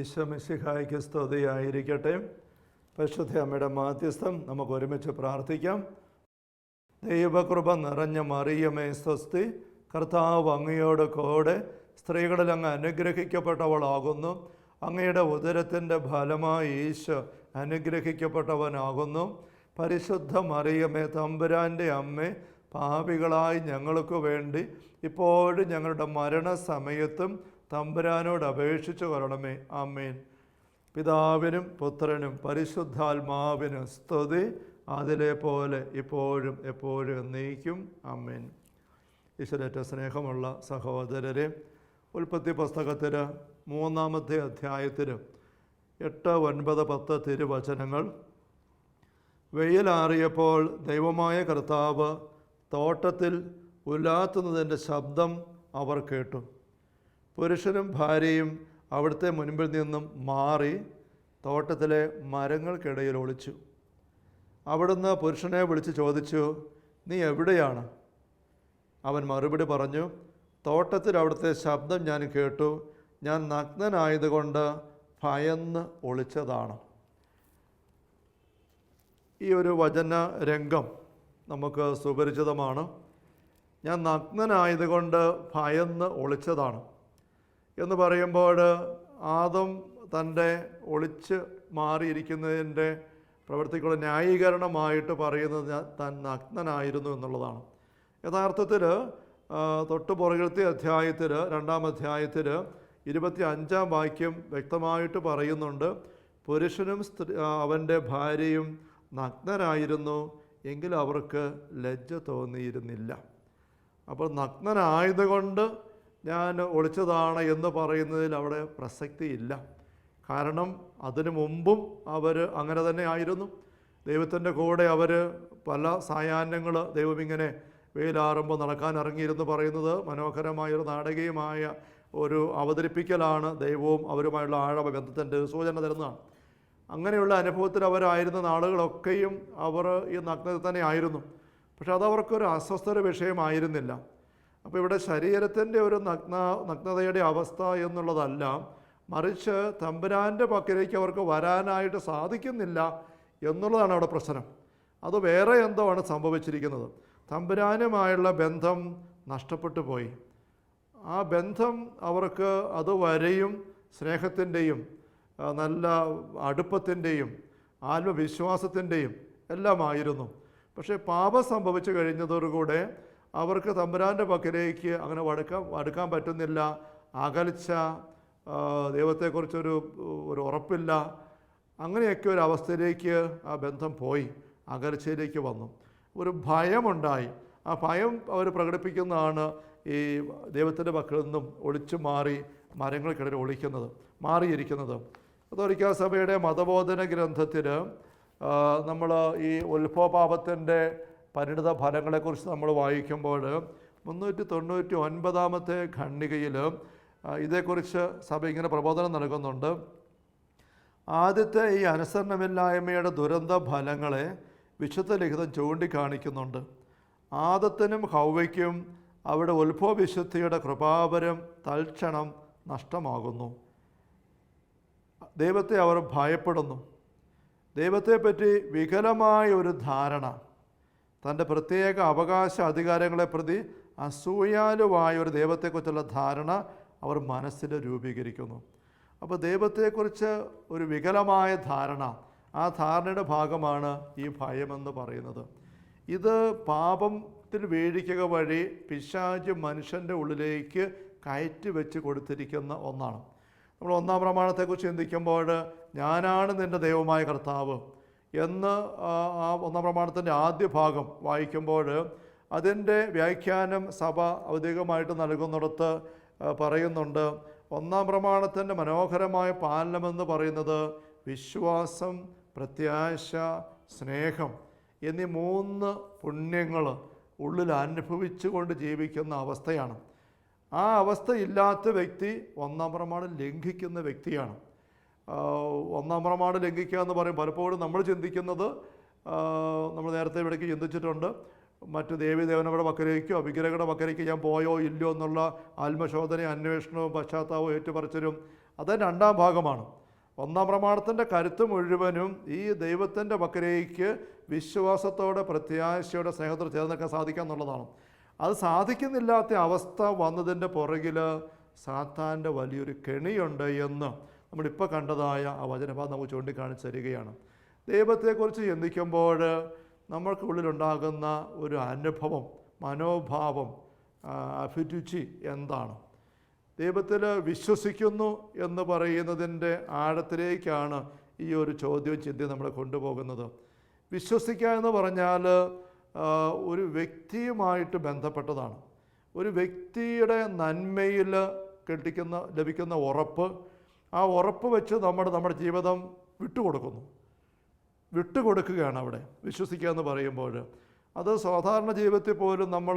ഈശോ മിശിഹായ്ക്ക് സ്തുതിയായിരിക്കട്ടെ. പരിശുദ്ധ അമ്മയുടെ മാധ്യസ്ഥം നമുക്ക് ഒരുമിച്ച് പ്രാർത്ഥിക്കാം. ദൈവകൃപ നിറഞ്ഞ മറിയമേ സ്വസ്തി, കർത്താവ് അങ്ങയോട് കൂടെ സ്ത്രീകളിൽ അങ്ങ് അനുഗ്രഹിക്കപ്പെട്ടവളാകുന്നു. അങ്ങയുടെ ഉദരത്തിൻ്റെ ഫലമായി ഈശോ അനുഗ്രഹിക്കപ്പെട്ടവനാകുന്നു. പരിശുദ്ധ മറിയമേ തമ്പുരാൻ്റെ അമ്മേ, പാപികളായി ഞങ്ങൾക്ക് വേണ്ടി ഇപ്പോഴും ഞങ്ങളുടെ മരണസമയത്തും തമ്പുരാനോട് അപേക്ഷിച്ചു കൊള്ളണമേ. ആമേൻ. പിതാവിനും പുത്രനും പരിശുദ്ധാത്മാവിനും സ്തുതി, അതിലെ പോലെ ഇപ്പോഴും എപ്പോഴും എന്നേക്കും. ആമേൻ. ഈശ്വരേറ്റ സ്നേഹമുള്ള സഹോദരരെ, ഉൽപ്പത്തി പുസ്തകത്തിൽ 3-ാമത്തെ അധ്യായത്തിൽ 8, 9, 10 തിരുവചനങ്ങൾ. വെയിലാറിയപ്പോൾ ദൈവമായ കർത്താവ് തോട്ടത്തിൽ ഉലാത്തുന്നതിൻ്റെ ശബ്ദം അവർ കേട്ടു. പുരുഷനും ഭാര്യയും അവിടുത്തെ മുൻപിൽ നിന്നും മാറി തോട്ടത്തിലെ മരങ്ങൾക്കിടയിൽ ഒളിച്ചു. അവിടുന്ന് പുരുഷനെ വിളിച്ച് ചോദിച്ചു, നീ എവിടെയാണ്? അവൻ മറുപടി പറഞ്ഞു, തോട്ടത്തിൽ അവിടുത്തെ ശബ്ദം ഞാൻ കേട്ടു, ഞാൻ നഗ്നനായതുകൊണ്ട് ഭയന്ന് ഒളിച്ചതാണ്. ഈ ഒരു വചന രംഗം നമുക്ക് സുപരിചിതമാണ്. ഞാൻ നഗ്നനായതുകൊണ്ട് ഭയന്ന് ഒളിച്ചതാണ് എന്ന് പറയുമ്പോൾ ആദം തൻ്റെ ഒളിച്ച് മാറിയിരിക്കുന്നതിൻ്റെ പ്രവൃത്തിക്കുള്ള ന്യായീകരണമായിട്ട് പറയുന്നത് താൻ നഗ്നനായിരുന്നു എന്നുള്ളതാണ്. യഥാർത്ഥത്തിൽ തൊട്ട് പുറകിലത്തെ അധ്യായത്തിൽ 2-ാം അധ്യായത്തിൽ 25-ാം വാക്യം വ്യക്തമായിട്ട് പറയുന്നുണ്ട്, പുരുഷനും അവൻ്റെ ഭാര്യയും നഗ്നരായിരുന്നു, എങ്കിലും അവർക്ക് ലജ്ജ തോന്നിയിരുന്നില്ല. അപ്പോൾ നഗ്നനായതുകൊണ്ട് ഞാൻ ഒളിച്ചതാണ് എന്ന് പറയുന്നതിൽ അവിടെ പ്രസക്തിയില്ല. കാരണം അതിനു മുമ്പും അവർ അങ്ങനെ തന്നെ ആയിരുന്നു. ദൈവത്തിൻ്റെ കൂടെ അവർ പല സായാഹ്നങ്ങൾ ദൈവം ഇങ്ങനെ വെയിലാറുമ്പോൾ നടക്കാൻ ഇറങ്ങിയിരുന്നു പറയുന്നത് മനോഹരമായൊരു നാടകീയമായ ഒരു അവതരിപ്പിക്കലാണ്. ദൈവവും അവരുമായുള്ള ആഴമ ബന്ധത്തിൻ്റെ സൂചന തരുന്നതാണ്. അങ്ങനെയുള്ള അനുഭവത്തിൽ അവരായിരുന്ന നാളുകളൊക്കെയും അവർ ഈ നഗ്നത തന്നെ ആയിരുന്നു. പക്ഷെ അതവർക്കൊരു അസ്വസ്ഥത വിഷയമായിരുന്നില്ല. അപ്പോൾ ഇവിടെ ശരീരത്തിൻ്റെ ഒരു നഗ്നതയുടെ അവസ്ഥ എന്നുള്ളതല്ല, മറിച്ച് തമ്പുരാൻ്റെ പക്കലേക്ക് അവർക്ക് വരാനായിട്ട് സാധിക്കുന്നില്ല എന്നുള്ളതാണ് അവിടെ പ്രശ്നം. അത് വേറെ എന്തോ ആണ് സംഭവിച്ചിരിക്കുന്നത്. തമ്പുരാനുമായുള്ള ബന്ധം നഷ്ടപ്പെട്ടു പോയി. ആ ബന്ധം അവർക്ക് അതുവരെയും സ്നേഹത്തിൻ്റെയും നല്ല അടുപ്പത്തിൻ്റെയും ആത്മവിശ്വാസത്തിൻ്റെയും എല്ലാമായിരുന്നു. പക്ഷേ പാപം സംഭവിച്ചു കഴിഞ്ഞതോടുകൂടെ അവർക്ക് തമ്പുരാൻ്റെ പക്കലേക്ക് അങ്ങനെ അടുക്കാൻ പറ്റുന്നില്ല. അകൽച്ച, ദൈവത്തെക്കുറിച്ചൊരു ഉറപ്പില്ല. അങ്ങനെയൊക്കെ ഒരു അവസ്ഥയിലേക്ക് ആ ബന്ധം പോയി, അകൽച്ചയിലേക്ക് വന്നു. ഒരു ഭയമുണ്ടായി. ആ ഭയം അവർ പ്രകടിപ്പിക്കുന്നതാണ് ഈ ദൈവത്തിൻ്റെ പക്കൽ നിന്നും ഒളിച്ചു മാറി മരങ്ങൾക്കിടയിൽ മാറിയിരിക്കുന്നത്. കത്തോലിക്കാ സഭയുടെ മതബോധന ഗ്രന്ഥത്തിൽ നമ്മൾ ഈ ഉത്ഭവപാപത്തിൻ്റെ പരിണിത ഫലങ്ങളെക്കുറിച്ച് നമ്മൾ വായിക്കുമ്പോൾ 399-ാമത്തെ ഖണ്ഡികയിൽ ഇതേക്കുറിച്ച് സഭ ഇങ്ങനെ പ്രബോധനം നൽകുന്നുണ്ട്. ആദ്യത്തെ ഈ അനുസരണമില്ലായ്മയുടെ ദുരന്ത ഫലങ്ങളെ വിശുദ്ധ ലിഖിതം ചൂണ്ടിക്കാണിക്കുന്നുണ്ട്. ആദത്തിനും ഹൗവയ്ക്കും അവിടെ ഉത്ഭവവിശുദ്ധിയുടെ കൃപാവരം തൽക്ഷണം നഷ്ടമാകുന്നു. ദൈവത്തെ അവർ ഭയപ്പെടുന്നു. ദൈവത്തെപ്പറ്റി വികലമായ ഒരു ധാരണ, തൻ്റെ പ്രത്യേക അവകാശ അധികാരങ്ങളെ പ്രതി അസൂയാലുവായ ഒരു ദൈവത്തെക്കുറിച്ചുള്ള ധാരണ അവർ മനസ്സിൽ രൂപീകരിക്കുന്നു. അപ്പോൾ ദൈവത്തെക്കുറിച്ച് ഒരു വികലമായ ധാരണ, ആ ധാരണയുടെ ഭാഗമാണ് ഈ ഭയമെന്ന് പറയുന്നത്. ഇത് പാപത്തിൽ വീഴിക്കുക വഴി പിശാച് മനുഷ്യൻ്റെ ഉള്ളിലേക്ക് കയറ്റി വെച്ച് കൊടുത്തിരിക്കുന്ന ഒന്നാണ്. നമ്മൾ 1-ാം പ്രമാണത്തെക്കുറിച്ച് ചിന്തിക്കുമ്പോൾ ഞാനാണ് നിൻ്റെ ദൈവമായ കർത്താവ് എന്ന് ആ 1-ാം പ്രമാണത്തിൻ്റെ ആദ്യ ഭാഗം വായിക്കുമ്പോൾ അതിൻ്റെ വ്യാഖ്യാനം സഭ ഔദ്യോഗികമായിട്ട് നൽകുന്നിടത്ത് പറയുന്നുണ്ട്, 1-ാം പ്രമാണത്തിൻ്റെ മനോഹരമായ പാലനമെന്ന് പറയുന്നത് വിശ്വാസം, പ്രത്യാശ, സ്നേഹം എന്നീ 3 പുണ്യങ്ങൾ ഉള്ളിൽ അനുഭവിച്ചു കൊണ്ട് ജീവിക്കുന്ന അവസ്ഥയാണ്. ആ അവസ്ഥയില്ലാത്ത വ്യക്തി 1-ാം പ്രമാണം ലംഘിക്കുന്ന വ്യക്തിയാണ്. 1-ാം പ്രമാണം ലംഘിക്കുക എന്ന് പറയും പലപ്പോഴും നമ്മൾ ചിന്തിക്കുന്നത്, നമ്മൾ നേരത്തെ ഇവിടേക്ക് ചിന്തിച്ചിട്ടുണ്ട്, മറ്റു ദേവീദേവനയുടെ പക്കലേക്കോ വിഗ്രഹങ്ങളുടെ പക്കലേക്ക് ഞാൻ പോയോ ഇല്ലയോ എന്നുള്ള ആത്മശോധനയും അന്വേഷണവും പശ്ചാത്താപവും ഏറ്റുപറച്ചിലും അത് രണ്ടാം ഭാഗമാണ്. ഒന്നാം പ്രമാണത്തിൻ്റെ കരുത്ത് മുഴുവനും ഈ ദൈവത്തിൻ്റെ പക്കലേക്ക് വിശ്വാസത്തോടെ പ്രത്യാശയോടെ സ്നേഹത്തോടെ ചേർന്ന് നിൽക്കാൻ സാധിക്കുക എന്നുള്ളതാണ്. അത് സാധിക്കുന്നില്ലാത്ത അവസ്ഥ വന്നതിൻ്റെ പുറകിൽ സാത്താൻ്റെ വലിയൊരു കെണിയുണ്ട് എന്ന് നമ്മളിപ്പോൾ കണ്ടതായ ആ വചനഭാഗം നമുക്ക് ചൂണ്ടിക്കാണിച്ച് തരികയാണ്. ദൈവത്തെക്കുറിച്ച് ചിന്തിക്കുമ്പോൾ നമ്മൾക്കുള്ളിലുണ്ടാകുന്ന ഒരു അനുഭവം, മനോഭാവം, അഭിരുചി എന്താണ്? ദൈവത്തിൽ വിശ്വസിക്കുന്നു എന്ന് പറയുന്നതിൻ്റെ ആഴത്തിലേക്കാണ് ഈ ഒരു ചോദ്യവും ചിന്തയും നമ്മളെ കൊണ്ടുപോകുന്നത്. വിശ്വസിക്കുക എന്ന് പറഞ്ഞാൽ ഒരു വ്യക്തിയുമായിട്ട് ബന്ധപ്പെട്ടതാണ്. ഒരു വ്യക്തിയുടെ നന്മയിൽ ലഭിക്കുന്ന ഉറപ്പ്, ആ ഉറപ്പ് വെച്ച് നമ്മുടെ ജീവിതം വിട്ടുകൊടുക്കുകയാണ് അവിടെ വിശ്വസിക്കുക എന്ന് പറയുമ്പോൾ. അത് സാധാരണ ജീവിതത്തിൽ പോലും നമ്മൾ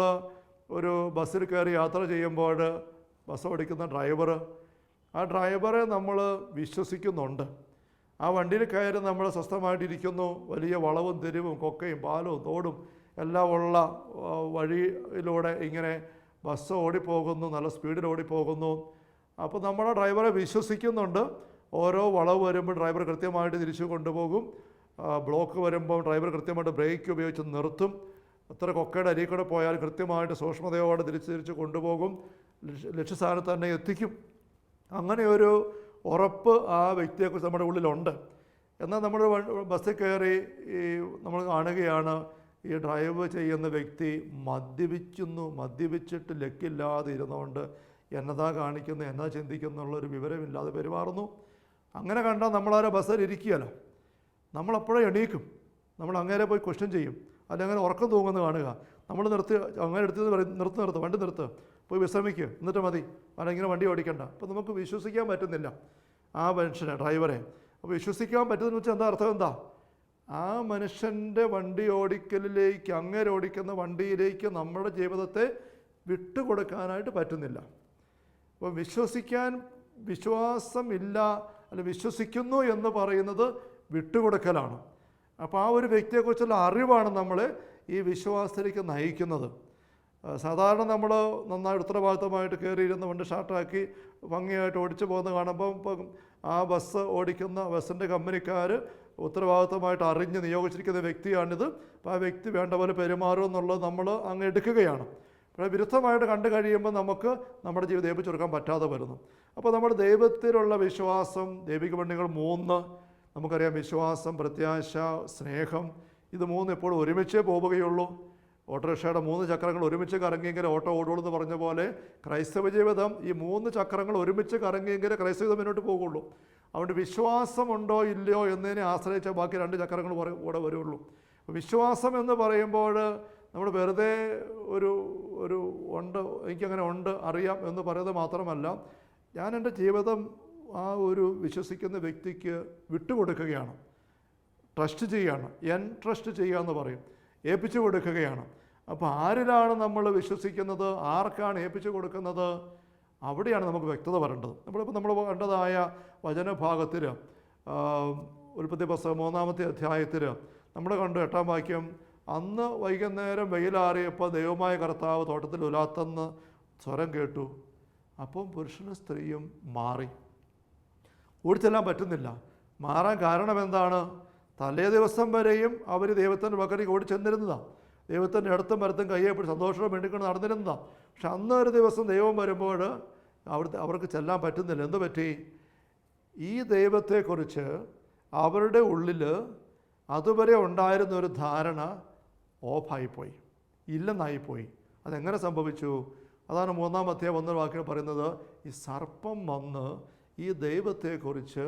ഒരു ബസ്സിൽ കയറി യാത്ര ചെയ്യുമ്പോൾ ബസ് ഓടിക്കുന്ന ആ ഡ്രൈവറെ നമ്മൾ വിശ്വസിക്കുന്നുണ്ട്. ആ വണ്ടിയിൽ കയറി നമ്മൾ സ്വസ്ഥമായിട്ടിരിക്കുന്നു. വലിയ വളവും തെരുവും കൊക്കയും പാലവും തോടും എല്ലാം ഉള്ള വഴിയിലൂടെ ഇങ്ങനെ ബസ് ഓടിപ്പോകുന്നു, നല്ല സ്പീഡിൽ ഓടിപ്പോകുന്നു. അപ്പോൾ നമ്മൾ ആ ഡ്രൈവറെ വിശ്വസിക്കുന്നുണ്ട്. ഓരോ വളവ് വരുമ്പോൾ ഡ്രൈവർ കൃത്യമായിട്ട് തിരിച്ചു കൊണ്ടുപോകും. ബ്ലോക്ക് വരുമ്പോൾ ഡ്രൈവർ കൃത്യമായിട്ട് ബ്രേക്ക് ഉപയോഗിച്ച് നിർത്തും. എത്ര കൊക്കയുടെ അരിയിൽ കൂടെ പോയാൽ കൃത്യമായിട്ട് സൂക്ഷ്മതയോടെ തിരിച്ച് കൊണ്ടുപോകും, ലക്ഷ്യസ്ഥാനത്ത് തന്നെ എത്തിക്കും. അങ്ങനെ ഒരു ഉറപ്പ് ആ വ്യക്തിയെക്കുറിച്ച് നമ്മുടെ ഉള്ളിലുണ്ട്. എന്നാൽ നമ്മൾ ബസ്സിൽ കയറി നമ്മൾ കാണുകയാണ് ഈ ഡ്രൈവ് ചെയ്യുന്ന വ്യക്തി മദ്യപിച്ചിട്ട് ലക്കില്ലാതെ ഇരുന്നുകൊണ്ട് എന്നതാ കാണിക്കുന്നു, എന്നാ ചിന്തിക്കുന്നു എന്നുള്ളൊരു വിവരമില്ലാതെ പെരുമാറുന്നു. അങ്ങനെ കണ്ടാൽ നമ്മളാരെ ബസ്സിൽ ഇരിക്കുകയല്ല, നമ്മളപ്പോഴേ എണീക്കും. നമ്മൾ അങ്ങേരെ പോയി ക്വസ്റ്റ്യൻ ചെയ്യും. അല്ലെങ്കിൽ ഉറക്കം തൂങ്ങുന്നത് കാണുക. നമ്മൾ അങ്ങനെ നിർത്ത് വണ്ടി നിർത്ത്, പോയി വിശ്രമിക്കുക, എന്നിട്ട് മതി, ഇങ്ങനെ വണ്ടി ഓടിക്കണ്ട. അപ്പോൾ നമുക്ക് വിശ്വസിക്കാൻ പറ്റുന്നില്ല ആ മനുഷ്യനെ, ഡ്രൈവറെ. അപ്പോൾ വിശ്വസിക്കാൻ പറ്റുന്നതെന്ന് വെച്ചാൽ അർത്ഥം എന്താ? ആ മനുഷ്യൻ്റെ വണ്ടി ഓടിക്കലിലേക്ക്, അങ്ങേരെ ഓടിക്കുന്ന വണ്ടിയിലേക്ക് നമ്മുടെ ജീവിതത്തെ വിട്ടുകൊടുക്കാനായിട്ട് പറ്റുന്നില്ല. അപ്പോൾ വിശ്വാസമില്ല, അല്ല വിശ്വസിക്കുന്നു എന്ന് പറയുന്നത് വിട്ടുകൊടുക്കലാണ്. അപ്പോൾ ആ ഒരു വ്യക്തിയെക്കുറിച്ചുള്ള അറിവാണ് നമ്മളെ ഈ വിശ്വാസത്തിലേക്ക് നയിക്കുന്നത്. സാധാരണ നമ്മൾ നന്നായി ഉത്തരവാദിത്തമായിട്ട് കയറിയിരുന്ന് വണ്ടി ഷാർട്ടാക്കി ഭംഗിയായിട്ട് ഓടിച്ചു പോകുന്ന കാണുമ്പോൾ ഇപ്പം ആ ബസ്സിൻ്റെ കമ്പനിക്കാർ ഉത്തരവാദിത്തമായിട്ട് അറിഞ്ഞ് നിയോഗിച്ചിരിക്കുന്ന വ്യക്തിയാണിത്. അപ്പോൾ ആ വ്യക്തി വേണ്ട പോലെ പെരുമാറും എന്നുള്ളത് നമ്മൾ അങ്ങ് എടുക്കുകയാണ്. പക്ഷേ വിരുദ്ധമായിട്ട് കണ്ടു കഴിയുമ്പോൾ നമുക്ക് നമ്മുടെ ജീവിതം ഏൽപ്പിച്ചെടുക്കാൻ പറ്റാതെ വരുന്നു. അപ്പോൾ നമ്മുടെ ദൈവത്തിലുള്ള വിശ്വാസം, ദൈവിക പണ്ഡികൾ 3 നമുക്കറിയാം: വിശ്വാസം, പ്രത്യാശ, സ്നേഹം. ഇത് 3 എപ്പോഴും ഒരുമിച്ചേ പോവുകയുള്ളൂ. ഓട്ടോറിക്ഷയുടെ 3 ചക്രങ്ങൾ ഒരുമിച്ച് കറങ്ങിയെങ്കിൽ ഓട്ടോ ഓടുള്ളൂ എന്ന് പറഞ്ഞ പോലെ ക്രൈസ്തവ ജീവിതം ഈ 3 ചക്രങ്ങൾ ഒരുമിച്ച് കറങ്ങിയെങ്കിൽ ക്രൈസ്തവ ജീവിതം മുന്നോട്ട് പോകുള്ളൂ. അതുകൊണ്ട് വിശ്വാസമുണ്ടോ ഇല്ലയോ എന്നതിനെ ആശ്രയിച്ച ബാക്കി 2 ചക്രങ്ങൾ കൂടെ വരുള്ളൂ. വിശ്വാസം എന്ന് പറയുമ്പോൾ നമ്മൾ വെറുതെ ഒരു ഉണ്ട്, എനിക്കങ്ങനെ ഉണ്ട്, അറിയാം എന്ന് പറയുന്നത് മാത്രമല്ല, ഞാൻ എൻ്റെ ജീവിതം ആ ഒരു വിശ്വസിക്കുന്ന വ്യക്തിക്ക് വിട്ടുകൊടുക്കുകയാണ്, ട്രസ്റ്റ് ചെയ്യുകയാണ്. ട്രസ്റ്റ് ചെയ്യുക എന്ന് പറയും, ഏൽപ്പിച്ചു കൊടുക്കുകയാണ്. അപ്പോൾ ആരിലാണ് നമ്മൾ വിശ്വസിക്കുന്നത്, ആർക്കാണ് ഏൽപ്പിച്ചു കൊടുക്കുന്നത്, അവിടെയാണ് നമുക്ക് വ്യക്തത വരേണ്ടത്. നമ്മൾ കണ്ടതായ വചനഭാഗത്തിൽ ഉൽപ്പത്തി പുസ്തകം 3-ാമത്തെ അധ്യായത്തിൽ നമ്മൾ കണ്ടു 8-ാം വാക്യം: അന്ന് വൈകുന്നേരം വെയിലാറിയപ്പോൾ ദൈവമായ കർത്താവ് തോട്ടത്തിൽ ഉലാത്തെന്ന് സ്വരം കേട്ടു. അപ്പം പുരുഷനും സ്ത്രീയും മാറി. ഓടിച്ചെല്ലാൻ പറ്റുന്നില്ല. മാറാൻ കാരണം എന്താണ്? തലേ ദിവസം വരെയും അവർ ദൈവത്തിൻ്റെ പക്കലേക്ക് ഓടിച്ചെന്നിരുന്നതാണ്. ദൈവത്തിൻ്റെ ഇടത്തും വലത്തും കയ്യെ പിടിച്ച് സന്തോഷവും വേണ്ടിക്കൊണ്ട് നടന്നിരുന്നതാണ്. പക്ഷെ അന്ന് ഒരു ദിവസം ദൈവം വരുമ്പോൾ അവർക്ക് ചെല്ലാൻ പറ്റുന്നില്ല. എന്ത് പറ്റി? ഈ ദൈവത്തെക്കുറിച്ച് അവരുടെ ഉള്ളിൽ അതുവരെ ഉണ്ടായിരുന്ന ഒരു ധാരണ ഓഫായിപ്പോയി, ഇല്ലെന്നായിപ്പോയി. അതെങ്ങനെ സംഭവിച്ചു? അതാണ് 3-ാം അധ്യായം 1 വാക്യം പറയുന്നത്: ഈ സർപ്പം വന്ന് ഈ ദൈവത്തെക്കുറിച്ച്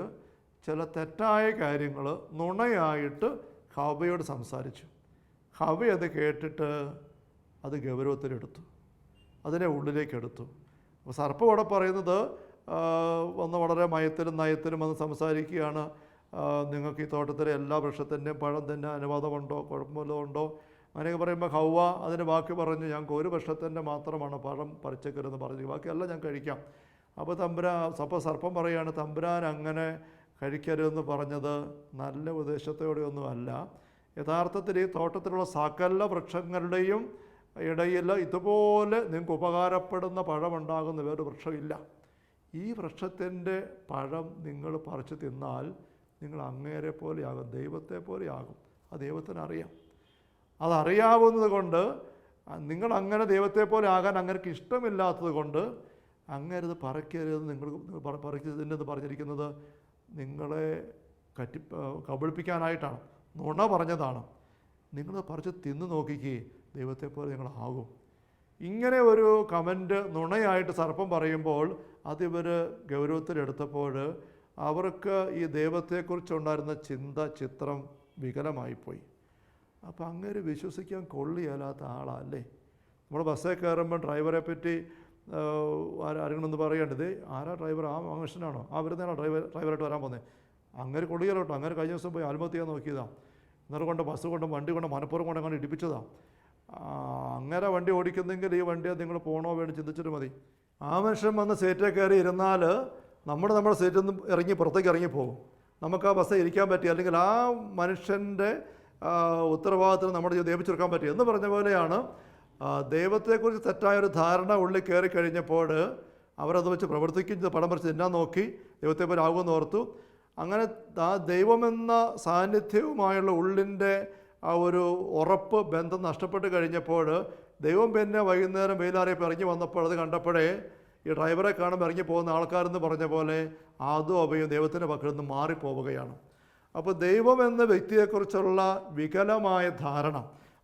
ചില തെറ്റായ കാര്യങ്ങൾ നുണയായിട്ട് ഹവ്വയോട് സംസാരിച്ചു. ഹവ്വ അത് കേട്ടിട്ട് അത് ഗൗരവത്തിലെടുത്തു, അതിനെ ഉള്ളിലേക്കെടുത്തു. അപ്പോൾ സർപ്പം ഇവിടെ പറയുന്നത് വന്ന് വളരെ മയത്തിലും നയത്തിലും വന്ന് സംസാരിക്കുകയാണ്. നിങ്ങൾക്ക് ഈ തോട്ടത്തിലെ എല്ലാ വൃക്ഷത്തിൻ്റെയും പഴം തന്നെ അനുവാദമുണ്ടോ, കുഴപ്പമില്ലുണ്ടോ? അങ്ങനെയൊക്കെ പറയുമ്പോൾ ഹവ്വ അതിന് ബാക്കി പറഞ്ഞു: ഞങ്ങൾക്ക് ഒരു വൃക്ഷത്തിൻ്റെ മാത്രമാണ് പഴം പറിച്ചേക്കരുതെന്ന് പറഞ്ഞു, ബാക്കിയെല്ലാം ഞാൻ കഴിക്കാം. അപ്പോൾ സർപ്പം പറയുകയാണ്, തമ്പുരാൻ അങ്ങനെ കഴിക്കരുതെന്ന് പറഞ്ഞത് നല്ല ഉദ്ദേശത്തോടെയൊന്നുമല്ല. യഥാർത്ഥത്തിൽ ഈ തോട്ടത്തിലുള്ള സകല വൃക്ഷങ്ങളുടെയും ഇടയിൽ ഇതുപോലെ നിങ്ങൾക്ക് ഉപകാരപ്പെടുന്ന പഴമുണ്ടാകുന്ന വേറൊരു വൃക്ഷമില്ല. ഈ വൃക്ഷത്തിൻ്റെ പഴം നിങ്ങൾ പറിച്ച് തിന്നാൽ നിങ്ങൾ അങ്ങേരെ പോലെയാകും, ദൈവത്തെ പോലെയാകും. അത് ദൈവത്തിനറിയാം. അതറിയാവുന്നത് കൊണ്ട് നിങ്ങൾ അങ്ങനെ ദൈവത്തെ പോലെ ആകാൻ അങ്ങേർക്ക് ഇഷ്ടമില്ലാത്തത് കൊണ്ട് അങ്ങേരത് പറിക്കരുത്, നിങ്ങൾ പറിക്കരുതെന്ന് പറഞ്ഞിരിക്കുന്നത് നിങ്ങളെ കബളിപ്പിക്കാനായിട്ടാണ്, നുണ പറഞ്ഞതാണ്. നിങ്ങൾ പറിച്ച് തിന്ന് നോക്കിക്കേ, ദൈവത്തെ പോലെ നിങ്ങളാകും. ഇങ്ങനെ ഒരു കമൻറ്റ് നുണയായിട്ട് സർപ്പം പറയുമ്പോൾ അതിവർ ഗൗരവത്തിലെടുത്തപ്പോൾ അവർക്ക് ഈ ദൈവത്തെക്കുറിച്ചുണ്ടായിരുന്ന ചിത്രം വികലമായിപ്പോയി. അപ്പം അങ്ങനെ വിശ്വസിക്കാൻ കൊള്ളിയല്ലാത്ത ആളല്ലേ. നമ്മൾ ബസ്സിൽ കയറുമ്പോൾ ഡ്രൈവറെ പറ്റി ആരെങ്കിലും ഒന്ന് പറയേണ്ടത്, ആരാ ഡ്രൈവർ, ആ മനുഷ്യനാണോ, ആ വരുന്നതാണോ ഡ്രൈവറായിട്ട് വരാൻ പോകുന്നത്, അങ്ങനെ കൊള്ളിയല്ലോ കേട്ടോ. അങ്ങനെ കഴിഞ്ഞ ദിവസം പോയി ആത്മഹത്യ ചെയ്യാൻ നോക്കിയതാണ്. എന്നിട്ട് കൊണ്ട് ബസ് കൊണ്ട് വണ്ടി കൊണ്ട് മനപ്പുറം കൊണ്ട് അങ്ങനെ ഇടിപ്പിച്ചതാണ്. അങ്ങനെ വണ്ടി ഓടിക്കുന്നെങ്കിൽ ഈ വണ്ടിയെ നിങ്ങൾ പോകണോ വേണ്ടി ചിന്തിച്ചിട്ട് മതി. ആ മനുഷ്യൻ വന്ന് സീറ്റിൽ കയറി ഇരുന്നാൽ നമ്മുടെ സീറ്റിൽ നിന്ന് ഇറങ്ങി പുറത്തേക്ക് ഇറങ്ങിപ്പോകും. നമുക്ക് ആ ബസ്സിൽ ഇരിക്കാൻ പറ്റി, അല്ലെങ്കിൽ ആ മനുഷ്യൻ്റെ ഉത്തരവാദിത്തം നമ്മുടെ ദൈവച്ചെടുക്കാൻ പറ്റി എന്ന് പറഞ്ഞ പോലെയാണ്. ദൈവത്തെക്കുറിച്ച് തെറ്റായൊരു ധാരണ ഉള്ളിൽ കയറി കഴിഞ്ഞപ്പോൾ അവരത് വെച്ച് പ്രവർത്തിക്കുന്നത് പടം വരച്ച് തിന്നാൻ നോക്കി, ദൈവത്തെ പോലെ ആകുമെന്ന് ഓർത്തു. അങ്ങനെ ആ ദൈവമെന്ന സാന്നിധ്യവുമായുള്ള ഉള്ളിൻ്റെ ആ ഒരു ഉറപ്പ് ബന്ധം നഷ്ടപ്പെട്ട് കഴിഞ്ഞപ്പോൾ ദൈവം പിന്നെ വൈകുന്നേരം വെയിലാറിയപ്പോൾ ഇറങ്ങി വന്നപ്പോൾ അത് കണ്ടപ്പോഴേ ഈ ഡ്രൈവറെ കാണുമ്പോൾ ഇറങ്ങി പോകുന്ന ആൾക്കാരെന്ന് പറഞ്ഞ പോലെ അതും അഭയം ദൈവത്തിൻ്റെ പക്കൽ നിന്ന് മാറിപ്പോവുകയാണ്. അപ്പോൾ ദൈവം എന്ന വ്യക്തിയെക്കുറിച്ചുള്ള വികലമായ ധാരണ,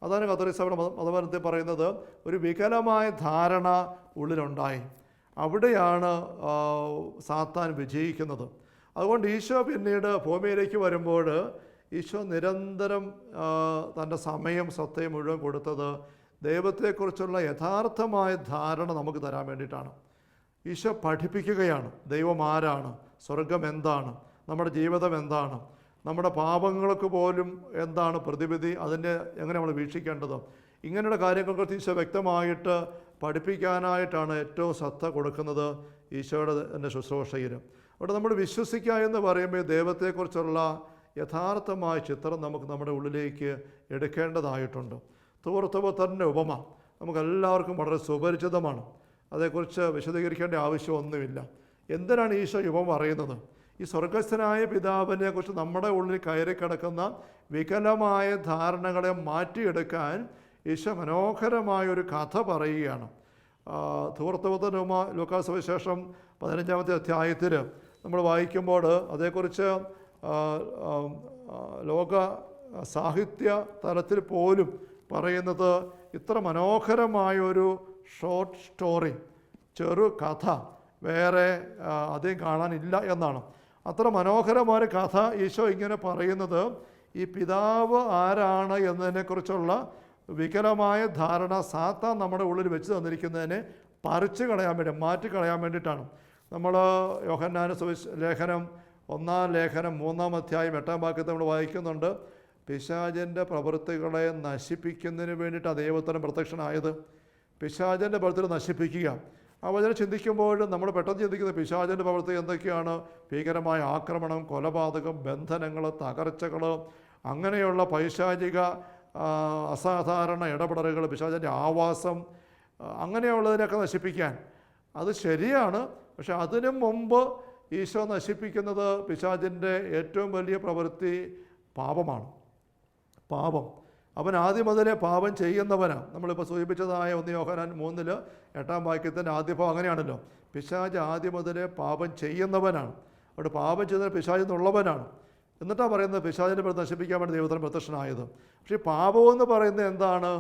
അതാണ് കത്തോലിക്ക സഭയുടെ മതപരത്തിൽ പറയുന്നത്, ഒരു വികലമായ ധാരണ ഉള്ളിലുണ്ടായി. അവിടെയാണ് സാത്താൻ വിജയിക്കുന്നത്. അതുകൊണ്ട് ഈശോ പിന്നീട് ഭൂമിയിലേക്ക് വരുമ്പോൾ ഈശോ നിരന്തരം തൻ്റെ സമയം സത്തയും മുഴുവൻ കൊടുത്തത് ദൈവത്തെക്കുറിച്ചുള്ള യഥാർത്ഥമായ ധാരണ നമുക്ക് തരാൻ വേണ്ടിയിട്ടാണ്. ഈശോ പഠിപ്പിക്കുകയാണ് ദൈവം ആരാണ്, സ്വർഗം എന്താണ്, നമ്മുടെ ജീവിതം എന്താണ്, നമ്മുടെ പാപങ്ങൾക്ക് പോലും എന്താണ് പ്രതിവിധി, അതിനെ എങ്ങനെ നമ്മൾ വീക്ഷിക്കേണ്ടത്, ഇങ്ങനെയുള്ള കാര്യങ്ങൾക്ക് ഈശോ വ്യക്തമായിട്ട് പഠിപ്പിക്കാനായിട്ടാണ് ഏറ്റവും ശ്രദ്ധ കൊടുക്കുന്നത് ഈശോയുടെ എൻ്റെ ശുശ്രൂഷയിൽ. അവിടെ നമ്മൾ വിശ്വസിക്കുക എന്ന് പറയുമ്പോൾ ദൈവത്തെക്കുറിച്ചുള്ള യഥാർത്ഥമായ ചിത്രം നമുക്ക് നമ്മുടെ ഉള്ളിലേക്ക് എടുക്കേണ്ടതായിട്ടുണ്ട്. തൂർത്തപുത്രൻ്റെ ഉപമ നമുക്കെല്ലാവർക്കും വളരെ സുപരിചിതമാണ്. അതേക്കുറിച്ച് വിശദീകരിക്കേണ്ട ആവശ്യമൊന്നുമില്ല. എന്തിനാണ് ഈശോ ഉപമ പറയുന്നത്? ഈ സ്വർഗസ്ഥനായ പിതാവിനെ കുറിച്ച് നമ്മുടെ ഉള്ളിൽ കയറി കിടക്കുന്ന വികലമായ ധാരണകളെ മാറ്റിയെടുക്കാൻ ഈശോ മനോഹരമായൊരു കഥ പറയുകയാണ്. തൂർത്തപുത്രൻ്റെ ഉപമ ലൂക്കാസ് സുവിശേഷം 15-ാമത്തെ അധ്യായത്തിൽ നമ്മൾ വായിക്കുമ്പോൾ അതേക്കുറിച്ച് ലോക സാഹിത്യ തലത്തിൽ പോലും പറയുന്നത് ഇത്ര മനോഹരമായൊരു ഷോർട്ട് സ്റ്റോറി, ചെറു കഥ വേറെ അധികം കാണാനില്ല എന്നാണ്. അത്ര മനോഹരമായ കഥ ഈശോ ഇങ്ങനെ പറയുന്നത് ഈ പിതാവ് ആരാണ് എന്നതിനെക്കുറിച്ചുള്ള വികലമായ ധാരണ സാത്താൻ നമ്മുടെ ഉള്ളിൽ വെച്ച് തന്നിരിക്കുന്നതിനെ പറിച്ചു കളയാൻ വേണ്ടി, മാറ്റിക്കളയാൻ വേണ്ടിയിട്ടാണ്. നമ്മൾ യോഹന്നാന്റെ ലേഖനം 1-ാം ലേഖനം 3-ാം അധ്യായം 8-ാം വാക്യത്തിൽ നമ്മൾ വായിക്കുന്നുണ്ട്, പിശാചിൻ്റെ പ്രവൃത്തികളെ നശിപ്പിക്കുന്നതിന് വേണ്ടിയിട്ടാണ് ദൈവത്തിന് പ്രത്യക്ഷനായത്. പിശാചിൻ്റെ പ്രവൃത്തികൾ നശിപ്പിക്കുക. ആ വചനം ചിന്തിക്കുമ്പോൾ നമ്മൾ പെട്ടെന്ന് ചിന്തിക്കുന്നത് പിശാചിൻ്റെ പ്രവൃത്തി എന്തൊക്കെയാണ്? ഭീകരമായ ആക്രമണം, കൊലപാതകം, ബന്ധനങ്ങൾ, തകർച്ചകൾ, അങ്ങനെയുള്ള പൈശാചിക അസാധാരണ ഇടപെടലുകൾ, പിശാചിൻ്റെ ആവാസം, അങ്ങനെയുള്ളതിനൊക്കെ നശിപ്പിക്കാൻ. അത് ശരിയാണ്. പക്ഷെ അതിനു മുമ്പ് ഈശോ നശിപ്പിക്കുന്നത് പിശാചിൻ്റെ ഏറ്റവും വലിയ പ്രവൃത്തി പാപമാണ്. പാപം. അവൻ ആദ്യം മുതലേ പാപം ചെയ്യുന്നവനാണ്. നമ്മളിപ്പോൾ സൂചിപ്പിച്ചതായ 1 യോഹന്നാൻ 3 8-ാം വാക്യത്തിൻ്റെ ആദ്യ ഭാഗം അങ്ങനെയാണല്ലോ. പിശാച് ആദ്യം മുതലേ പാപം ചെയ്യുന്നവനാണ്. അവിടെ പാപം ചെയ്യുന്ന പിശാചിന്നുള്ളവനാണ്. എന്നിട്ടാണ് പറയുന്നത് പിശാചിനെ നശിപ്പിക്കാൻ വേണ്ടി ദൈവത്തിന് പ്രത്യക്ഷനായത്. പക്ഷേ പാപമെന്ന് പറയുന്നത് എന്താണ്?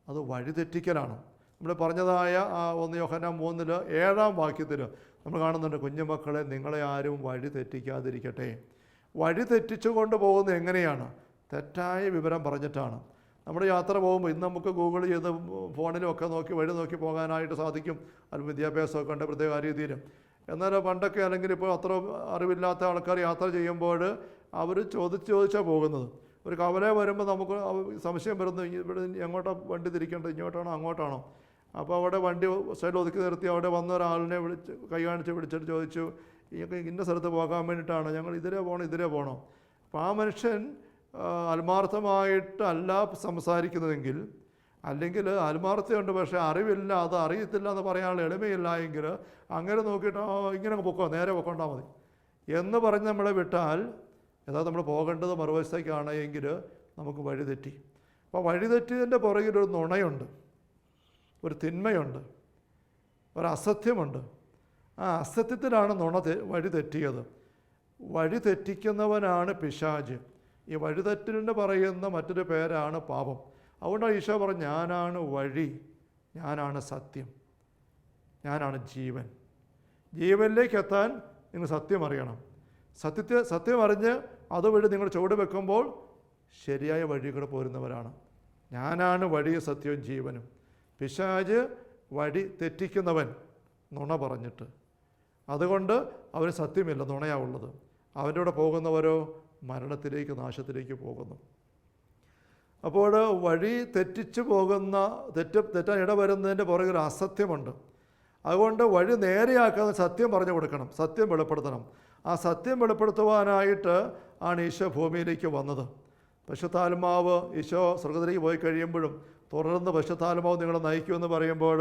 അത് വഴിതെറ്റിക്കലാണ്. നമ്മൾ പറഞ്ഞതായ ആ 1 യോഹന്നാൻ 3 7-ാം വാക്യത്തിൽ നമ്മൾ കാണുന്നുണ്ട്, കുഞ്ഞുമക്കളെ നിങ്ങളെ ആരും വഴി തെറ്റിക്കാതിരിക്കട്ടെ. വഴി തെറ്റിച്ചു കൊണ്ട് പോകുന്നത് എങ്ങനെയാണ്? തെറ്റായ വിവരം പറഞ്ഞിട്ടാണ്. നമ്മുടെ യാത്ര പോകുമ്പോൾ ഇന്ന് നമുക്ക് ഗൂഗിൾ ചെയ്ത് ഫോണിലും ഒക്കെ നോക്കി വഴി നോക്കി പോകാനായിട്ട് സാധിക്കും. അത് വിദ്യാഭ്യാസമൊക്കെ ഉണ്ട് പ്രത്യേക രീതിയിലും. എന്നാൽ പണ്ടൊക്കെ അല്ലെങ്കിൽ ഇപ്പോൾ അത്ര അറിവില്ലാത്ത ആൾക്കാർ യാത്ര ചെയ്യുമ്പോൾ അവർ ചോദിച്ചാണ് പോകുന്നത്. ഒരു കവല വരുമ്പോൾ നമുക്ക് സംശയം വരുന്നു, ഇവിടെ എങ്ങോട്ടാണ് വണ്ടി തിരിക്കേണ്ടത്, ഇങ്ങോട്ടാണോ അങ്ങോട്ടാണോ? അപ്പോൾ അവിടെ വണ്ടി സൈഡിൽ ഒതുക്കി നിർത്തി അവിടെ വന്ന ഒരാളിനെ കൈ കാണിച്ച് വിളിച്ചിട്ട് ചോദിച്ചു, ഇന്ന സ്ഥലത്ത് പോകാൻ വേണ്ടിയിട്ടാണ്, ഞങ്ങൾ ഇതിലേ പോകണോ? അപ്പോൾ ആ മനുഷ്യൻ ആത്മാർത്ഥമായിട്ടല്ല സംസാരിക്കുന്നതെങ്കിൽ അല്ലെങ്കിൽ ആത്മാർത്ഥതയുണ്ട്, പക്ഷേ അറിവില്ല, അത് അറിയത്തില്ല എന്ന് പറയാനുള്ള എളിമയില്ല എങ്കിൽ അങ്ങനെ നോക്കിയിട്ട് ഇങ്ങനെ പൊക്കോ, നേരെ പൊക്കോണ്ടാൽ മതി എന്ന് പറഞ്ഞ് നമ്മളെ വിട്ടാൽ യഥാർത്ഥം നമ്മൾ പോകേണ്ടത് മറുവശത്തേക്കാണ് എങ്കിൽ നമുക്ക് വഴിതെറ്റി. അപ്പോൾ വഴിതെറ്റിയതിൻ്റെ പുറകിലൊരു നുണയുണ്ട്, ഒരു തിന്മയുണ്ട്, ഒരു അസത്യമുണ്ട്. ആ അസത്യത്തിലാണ് നുണ വഴി തെറ്റിയത്. വഴി തെറ്റിക്കുന്നവനാണ് പിശാച്. ഈ വഴിതെറ്റലിന് പറയുന്ന മറ്റൊരു പേരാണ് പാപം. അതുകൊണ്ടാണ് ഈശോ പറഞ്ഞു, ഞാനാണ് വഴി, ഞാനാണ് സത്യം, ഞാനാണ് ജീവൻ. ജീവനിലേക്ക് എത്താൻ നിങ്ങൾ സത്യം അറിയണം. സത്യം അറിഞ്ഞ് അതുവഴി നിങ്ങൾ ചുവട് വെക്കുമ്പോൾ ശരിയായ വഴി കൂടെ പോരുന്നവരാണ്. ഞാനാണ് വഴിയും സത്യവും ജീവനും. പിശാച് വഴി തെറ്റിക്കുന്നവൻ നുണ പറഞ്ഞിട്ട്, അതുകൊണ്ട് അവന് സത്യമില്ല, നുണയാവുള്ളത്. അവൻ്റെ കൂടെ പോകുന്നവരോ മരണത്തിലേക്ക്, നാശത്തിലേക്ക് പോകുന്നു. അപ്പോൾ വഴി തെറ്റിച്ചു പോകുന്ന തെറ്റാൻ ഇടവരുന്നതിൻ്റെ പുറകിൽ അസത്യമുണ്ട്. അതുകൊണ്ട് വഴി നേരെയാക്കാൻ സത്യം പറഞ്ഞു കൊടുക്കണം, സത്യം വെളിപ്പെടുത്തണം. ആ സത്യം വെളിപ്പെടുത്തുവാനായിട്ട് ആണ് ഈശോ ഭൂമിയിലേക്ക് വന്നത്. പരിശുദ്ധാത്മാവ് ഈശോ സ്വർഗ്ഗത്തിലേക്ക് പോയി കഴിയുമ്പോഴും തുടർന്ന് പരിശുദ്ധാത്മാവ് നിങ്ങളെ നയിക്കുമെന്ന് പറയുമ്പോൾ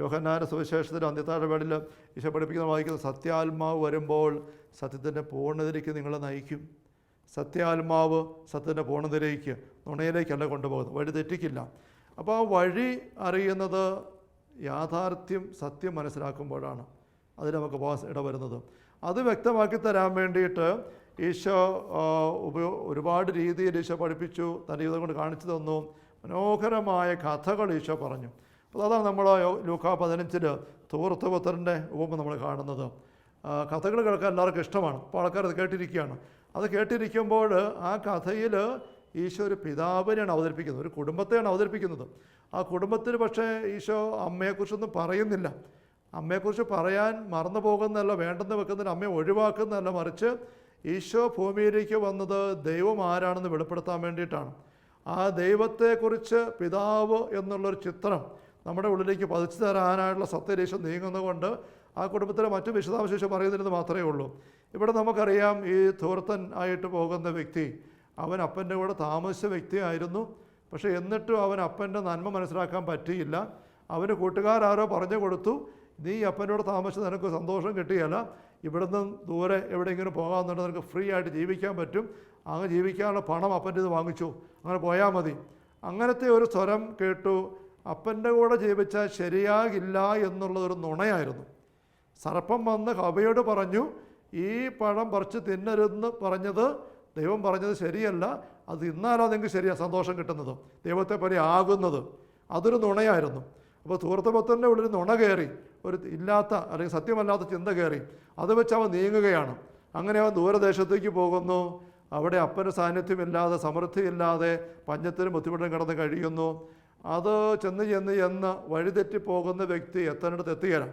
യോഹന്നാന്റെ സുവിശേഷത്തിൽ അന്ത്യത്താഴവേളയിൽ ഈശോ പഠിപ്പിക്കുന്ന വായിക്കുന്ന സത്യാത്മാവ് വരുമ്പോൾ സത്യത്തിൻ്റെ പൂർണ്ണതയിലേക്ക് നിങ്ങളെ നയിക്കും. സത്യാത്മാവ് സത്യത്തിൻ്റെ പൂർണ്ണതയിലേക്ക്, നുണയിലേക്കല്ല കൊണ്ടുപോകുന്നത്, വഴി തെറ്റിക്കില്ല. അപ്പോൾ ആ വഴി അറിയുന്നത് യാഥാർത്ഥ്യം, സത്യം മനസ്സിലാക്കുമ്പോഴാണ് അതിൽ നമുക്ക് പോകാൻ ഇടവരുന്നത്. അത് വ്യക്തമാക്കി തരാൻ വേണ്ടിയിട്ട് ഈശോ ഒരുപാട് രീതിയിൽ ഈശോ പഠിപ്പിച്ചു, തൻ്റെ ജീവിതം കൊണ്ട് കാണിച്ചു തന്നു. മനോഹരമായ കഥകൾ ഈശോ പറഞ്ഞു. അപ്പോൾ അതാണ് നമ്മൾ ലൂക്കാ 15 ധൂർത്തപുത്രൻ്റെ ഉപമ നമ്മൾ കാണുന്നത്. കഥകൾ കേൾക്കാൻ എല്ലാവർക്കും ഇഷ്ടമാണ്. അപ്പോൾ ആൾക്കാർ അത് കേട്ടിരിക്കുകയാണ്. അത് കേട്ടിരിക്കുമ്പോൾ ആ കഥയിൽ ഈശോ ഒരു പിതാവിനെയാണ് അവതരിപ്പിക്കുന്നത്, ഒരു കുടുംബത്തെയാണ് അവതരിപ്പിക്കുന്നത്. ആ കുടുംബത്തിൽ പക്ഷേ ഈശോ അമ്മയെക്കുറിച്ചൊന്നും പറയുന്നില്ല. അമ്മയെക്കുറിച്ച് പറയാൻ മറന്നു പോകുന്നതല്ല, വേണ്ടെന്ന് വെക്കുന്നതിന് അമ്മയെ ഒഴിവാക്കുന്നതല്ല, മറിച്ച് ഈശോ ഭൂമിയിലേക്ക് വന്നത് ദൈവം ആരാണെന്ന് വെളിപ്പെടുത്താൻ വേണ്ടിയിട്ടാണ്. ആ ദൈവത്തെക്കുറിച്ച് പിതാവ് എന്നുള്ളൊരു ചിത്രം നമ്മുടെ ഉള്ളിലേക്ക് പതിച്ചു തരാനായിട്ടുള്ള സത്യരീശം നീങ്ങുന്നതുകൊണ്ട് ആ കുടുംബത്തിലെ മറ്റു വിശദാംശം പറയുന്നതിന് മാത്രമേ ഉള്ളൂ. ഇവിടെ നമുക്കറിയാം, ഈ ധൂർത്തൻ ആയിട്ട് പോകുന്ന വ്യക്തി അവൻ അപ്പൻ്റെ കൂടെ താമസിച്ച വ്യക്തിയായിരുന്നു. പക്ഷേ എന്നിട്ടും അവൻ അപ്പൻ്റെ നന്മ മനസ്സിലാക്കാൻ പറ്റിയില്ല. അവന് കൂട്ടുകാരാരോ പറഞ്ഞു കൊടുത്തു, നീ അപ്പൻ്റെ കൂടെ താമസിച്ച് നിനക്ക് സന്തോഷം കിട്ടിയല്ല, ഇവിടുന്ന് ദൂരെ എവിടെയെങ്കിലും പോകാമെന്നുണ്ട്, നിനക്ക് ഫ്രീ ആയിട്ട് ജീവിക്കാൻ പറ്റും, അങ്ങനെ ജീവിക്കാനുള്ള പണം അപ്പൻ്റെ ഇത് വാങ്ങിച്ചു, അങ്ങനെ പോയാൽ മതി. അങ്ങനത്തെ ഒരു സ്വരം കേട്ടു. അപ്പൻ്റെ കൂടെ ജീവിച്ചാൽ ശരിയാകില്ല എന്നുള്ളതൊരു നുണയായിരുന്നു. സർപ്പം വന്ന് ഹവ്വയോട് പറഞ്ഞു, ഈ പഴം പറിച്ച് തിന്നരുതെന്ന് പറഞ്ഞത് ദൈവം പറഞ്ഞത് ശരിയല്ല, അത് തിന്നാലാ നിങ്ങൾക്ക് ശരിയാണ് സന്തോഷം കിട്ടുന്നത്, ദൈവത്തെ പോലെ ആകുന്നത്. അതൊരു നുണയായിരുന്നു. അപ്പോൾ ധൂർത്തപുത്രൻ്റെ ഉള്ളിൽ നുണ കയറി, ഒരു ഇല്ലാത്ത അല്ലെങ്കിൽ സത്യമല്ലാത്ത ചിന്ത കയറി. അത് വെച്ച് അവൻ നീങ്ങുകയാണ്. അങ്ങനെ അവൻ ദൂരദേശത്തേക്ക് പോകുന്നു. അവിടെ അപ്പൻ്റെ സാന്നിധ്യമില്ലാതെ, സമൃദ്ധിയില്ലാതെ പഞ്ഞത്തിനും ബുദ്ധിമുട്ടും കിടന്ന് കഴിയുന്നു. അത് ചെന്ന് വഴിതെറ്റിപ്പോകുന്ന വ്യക്തി എത്തേണ്ടടുത്ത് എത്തുകയാണ്.